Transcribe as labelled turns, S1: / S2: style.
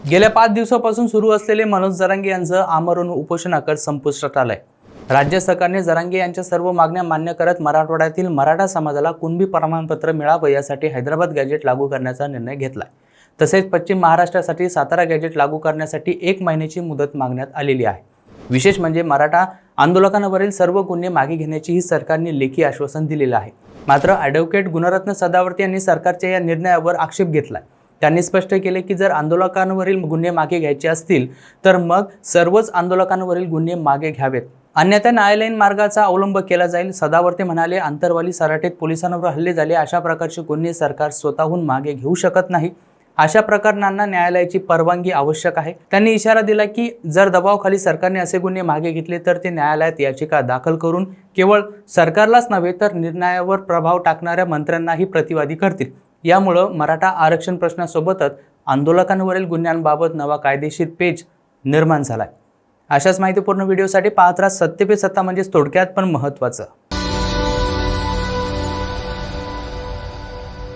S1: गेल्या 5 दिवसापासून सुरू असलेले मनोज जरांगे यांचं आमरण उपोषण अखेर संपुष्टात आलंय। राज्य सरकारने जरांगे यांच्या सर्व मागण्या मान्य करत मराठवाड्यातील मराठा समाजाला कुणबी प्रमाणपत्र मिळावं यासाठी हैदराबाद गॅजेट लागू करण्याचा निर्णय घेतलाय। तसेच पश्चिम महाराष्ट्रासाठी सातारा गॅजेट लागू करण्यासाठी 1 महिन्याची मुदत मागण्यात आलेली आहे। विशेष म्हणजे मराठा आंदोलकांवरील सर्व गुन्हे मागे घेण्याचीही सरकारने लेखी आश्वासन दिलेलं आहे। मात्र ॲडव्होकेट गुणरत्न सदावर्ते यांनी सरकारच्या या निर्णयावर आक्षेप घेतलाय। त्यांनी स्पष्ट केले की जर आंदोलकांवरील गुन्हे मागे घ्यायचे असतील तर मग सर्वच आंदोलकांवरील गुन्हे मागे घ्यावेत, अन्यथा न्यायालयीन मार्गाचा अवलंब केला जाईल। सदावर्ते म्हणाले, आंतरवाली सराटीत पोलिसांवर हल्ले झाले, अशा प्रकारचे गुन्हे सरकार स्वतःहून मागे घेऊ शकत नाही। अशा प्रकरणांना न्यायालयाची परवानगी आवश्यक आहे। त्यांनी इशारा दिला की जर दबावाखाली सरकारने असे गुन्हे मागे घेतले तर ते न्यायालयात याचिका दाखल करून केवळ सरकारलाच नव्हे तर निर्णयावर प्रभाव टाकणाऱ्या मंत्र्यांनाही प्रतिवादी करतील। यामुळे मराठा आरक्षण प्रश्नासोबतच आंदोलकांवरील गुन्ह्यांबाबत नवा कायदेशीर पेच निर्माण झालाय। अशाच माहितीपूर्ण व्हिडिओसाठी पाहत राहा सत्य पे सत्ता, म्हणजे थोडक्यात पण महत्त्वाचं।